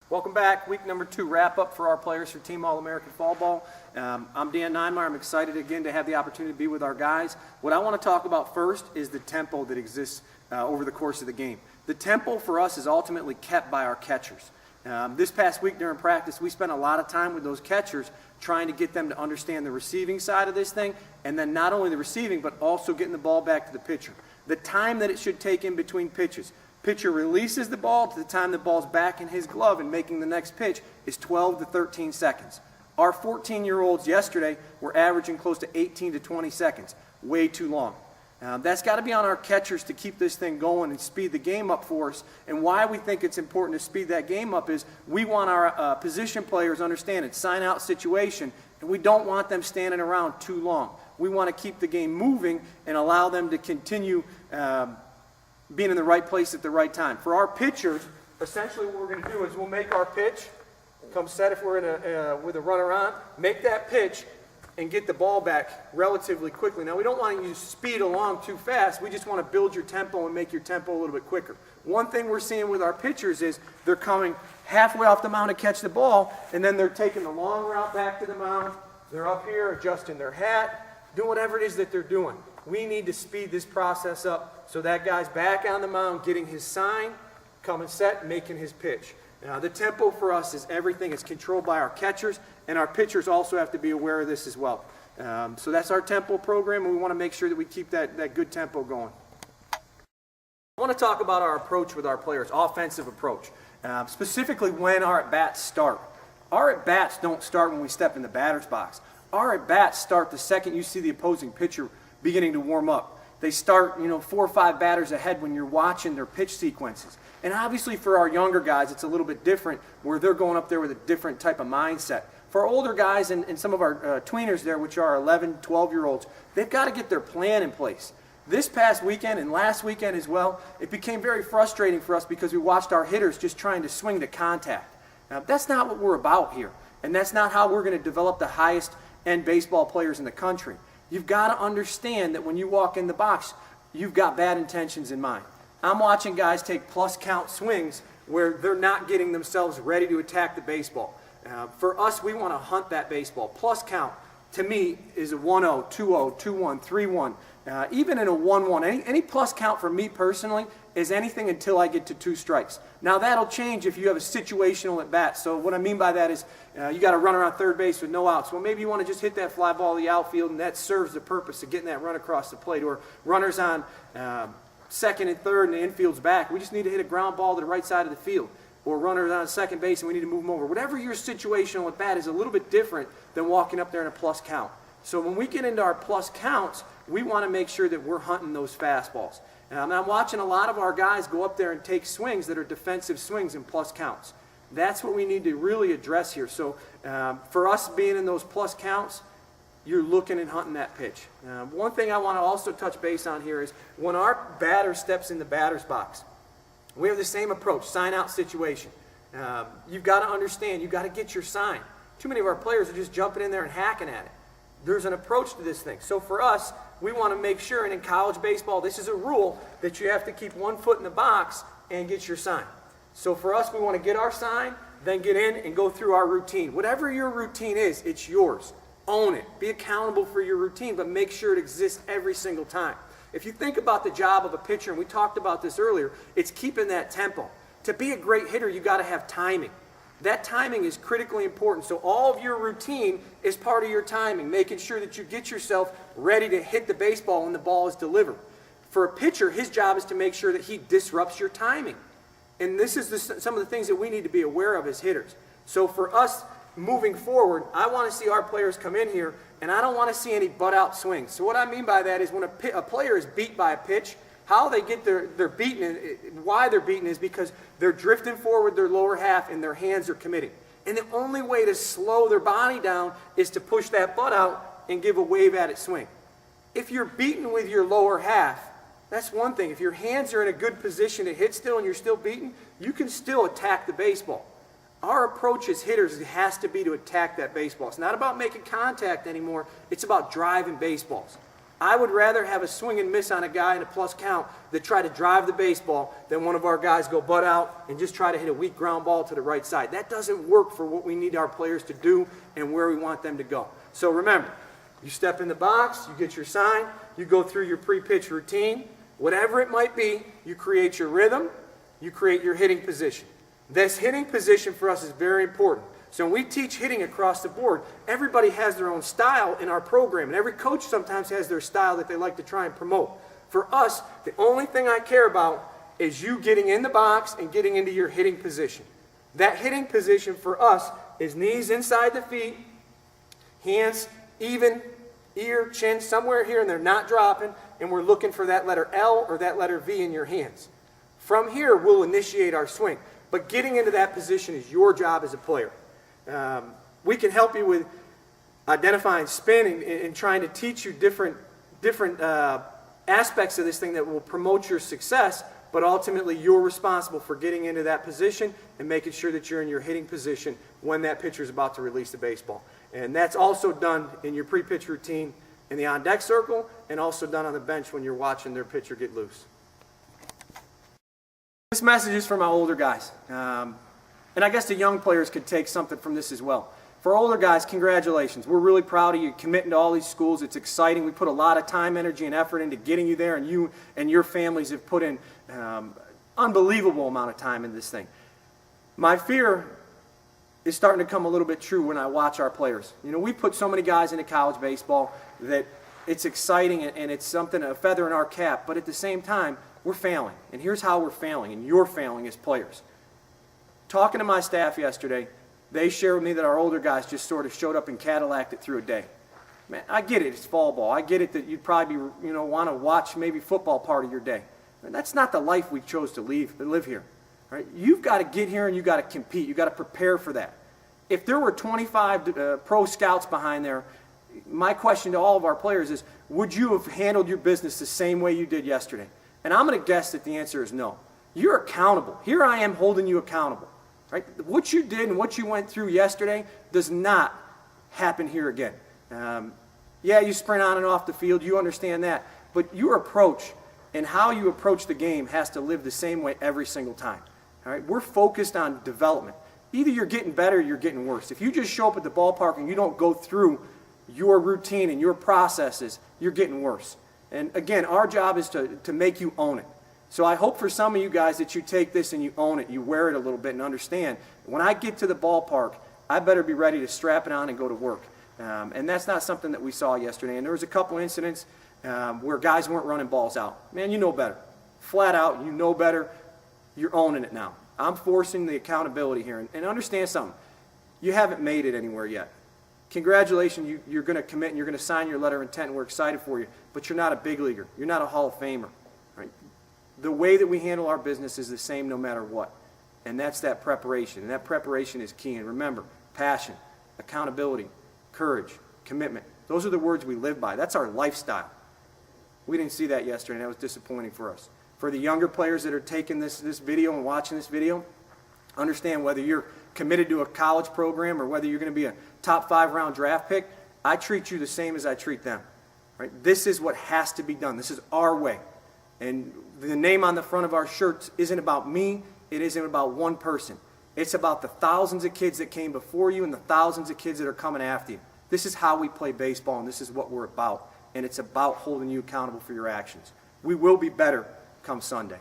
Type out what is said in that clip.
Welcome back. Week number 2 wrap-up for our players for Team All-American Fall Ball. I'm Dan Ninemire. I'm excited again to have the opportunity to be with our guys. What I want to talk about first is the tempo that exists over the course of the game. The tempo for us is ultimately kept by our catchers. This past week during practice, we spent a lot of time with those catchers trying to get them to understand the receiving side of this thing, and then not only the receiving, but also getting the ball back to the pitcher. The time that it should take in between pitches. Pitcher releases the ball to the time the ball's back in his glove and making the next pitch is 12 to 13 seconds. Our 14-year-olds yesterday were averaging close to 18 to 20 seconds. Way too long. That's got to be on our catchers to keep this thing going and speed the game up for us. And why we think it's important to speed that game up is we want our position players understand it's sign-out situation, and we don't want them standing around too long. We want to keep the game moving and allow them to continue being in the right place at the right time. For our pitchers, essentially what we're going to do is we'll make our pitch, come set if we're in with a runner on, make that pitch, and get the ball back relatively quickly. Now, we don't want you to speed along too fast. We just want to build your tempo and make your tempo a little bit quicker. One thing we're seeing with our pitchers is they're coming halfway off the mound to catch the ball, and then they're taking the long route back to the mound. They're up here adjusting their hat, doing whatever it is that they're doing. We need to speed this process up so that guy's back on the mound, getting his sign, coming set, making his pitch. Now, the tempo for us is everything. It's controlled by our catchers, and our pitchers also have to be aware of this as well. So that's our tempo program, and we want to make sure that we keep that good tempo going. I want to talk about our approach with our players, offensive approach, specifically when our at-bats start. Our at-bats don't start when we step in the batter's box. Our at-bats start the second you see the opposing pitcher beginning to warm up. They start, 4 or 5 batters ahead when you're watching their pitch sequences. And obviously for our younger guys, it's a little bit different where they're going up there with a different type of mindset. For our older guys and some of our tweeners there, which are 11, 12-year-olds, they've got to get their plan in place. This past weekend and last weekend as well, it became very frustrating for us because we watched our hitters just trying to swing to contact. Now, that's not what we're about here, and that's not how we're going to develop the highest-end baseball players in the country. You've got to understand that when you walk in the box, you've got bad intentions in mind. I'm watching guys take plus count swings where they're not getting themselves ready to attack the baseball. For us, we want to hunt that baseball. Plus count, to me, is a 1-0, 2-0, 2-1, 3-1. Even in a 1-1, any plus count for me personally is anything until I get to 2 strikes. Now that'll change if you have a situational at bat. So what I mean by that is you got a runner on third base with no outs. Well, maybe you want to just hit that fly ball to the outfield, and that serves the purpose of getting that run across the plate. Or runners on second and third, and the infield's back. We just need to hit a ground ball to the right side of the field. Or runners on second base, and we need to move them over. Whatever your situational at bat is a little bit different than walking up there in a plus count. So when we get into our plus counts, we want to make sure that we're hunting those fastballs. And I'm watching a lot of our guys go up there and take swings that are defensive swings in plus counts. That's what we need to really address here. So for us being in those plus counts, you're looking and hunting that pitch. One thing I want to also touch base on here is when our batter steps in the batter's box, we have the same approach, sign-out situation. You've got to understand, you've got to get your sign. Too many of our players are just jumping in there and hacking at it. There's an approach to this thing. So for us, we want to make sure, and in college baseball, this is a rule, that you have to keep 1 foot in the box and get your sign. So for us, we want to get our sign, then get in and go through our routine. Whatever your routine is, it's yours. Own it. Be accountable for your routine, but make sure it exists every single time. If you think about the job of a pitcher, and we talked about this earlier, it's keeping that tempo. To be a great hitter, you've got to have timing. That timing is critically important. So all of your routine is part of your timing, making sure that you get yourself ready to hit the baseball when the ball is delivered. For a pitcher, his job is to make sure that he disrupts your timing. And this is some of the things that we need to be aware of as hitters. So for us moving forward, I want to see our players come in here, and I don't want to see any butt-out swings. So what I mean by that is when a player is beat by a pitch, how they get their beaten, why they're beaten is because they're drifting forward their lower half and their hands are committing. And the only way to slow their body down is to push that butt out and give a wave at it swing. If you're beaten with your lower half, that's one thing. If your hands are in a good position to hit still and you're still beaten, you can still attack the baseball. Our approach as hitters has to be to attack that baseball. It's not about making contact anymore. It's about driving baseballs. I would rather have a swing and miss on a guy in a plus count that try to drive the baseball than one of our guys go butt out and just try to hit a weak ground ball to the right side. That doesn't work for what we need our players to do and where we want them to go. So remember, you step in the box, you get your sign, you go through your pre-pitch routine, whatever it might be, you create your rhythm, you create your hitting position. This hitting position for us is very important. So when we teach hitting across the board, everybody has their own style in our program, and every coach sometimes has their style that they like to try and promote. For us, the only thing I care about is you getting in the box and getting into your hitting position. That hitting position for us is knees inside the feet, hands even, ear, chin, somewhere here, and they're not dropping, and we're looking for that letter L or that letter V in your hands. From here, we'll initiate our swing. But getting into that position is your job as a player. We can help you with identifying spin and trying to teach you different aspects of this thing that will promote your success, but ultimately you're responsible for getting into that position and making sure that you're in your hitting position when that pitcher is about to release the baseball. And that's also done in your pre-pitch routine in the on-deck circle and also done on the bench when you're watching their pitcher get loose. This message is for my older guys. And I guess the young players could take something from this as well. For older guys, congratulations. We're really proud of you committing to all these schools. It's exciting. We put a lot of time, energy, and effort into getting you there, and you and your families have put in unbelievable amount of time in this thing. My fear is starting to come a little bit true when I watch our players. You know, we put so many guys into college baseball that it's exciting and it's something, a feather in our cap, but at the same time, we're failing. And here's how we're failing, and you're failing as players. Talking to my staff yesterday, they shared with me that our older guys just sort of showed up and Cadillac'd it through a day. Man, I get it, it's fall ball. I get it that you'd probably be, want to watch maybe football part of your day. And that's not the life we chose to live here. Right? You've got to get here and you've got to compete. You've got to prepare for that. If there were 25 pro scouts behind there, my question to all of our players is, would you have handled your business the same way you did yesterday? And I'm going to guess that the answer is no. You're accountable. Here I am holding you accountable. Right? What you did and what you went through yesterday does not happen here again. Yeah, you sprint on and off the field. You understand that. But your approach and how you approach the game has to live the same way every single time. All right? We're focused on development. Either you're getting better or you're getting worse. If you just show up at the ballpark and you don't go through your routine and your processes, you're getting worse. And again, our job is to make you own it. So I hope for some of you guys that you take this and you own it, you wear it a little bit and understand, when I get to the ballpark, I better be ready to strap it on and go to work. And that's not something that we saw yesterday. And there was a couple incidents where guys weren't running balls out. Man, you know better. Flat out, you know better. You're owning it now. I'm forcing the accountability here. And understand something. You haven't made it anywhere yet. Congratulations, you're going to commit and you're going to sign your letter of intent and we're excited for you. But you're not a big leaguer. You're not a Hall of Famer. Right? The way that we handle our business is the same no matter what. And that's that preparation. And that preparation is key. And remember, passion, accountability, courage, commitment. Those are the words we live by. That's our lifestyle. We didn't see that yesterday, and that was disappointing for us. For the younger players that are taking this video and watching this video, understand whether you're committed to a college program or whether you're going to be a top 5 round draft pick, I treat you the same as I treat them. Right? This is what has to be done. This is our way. And the name on the front of our shirts isn't about me. It isn't about one person. It's about the thousands of kids that came before you and the thousands of kids that are coming after you. This is how we play baseball, and this is what we're about. And it's about holding you accountable for your actions. We will be better come Sunday.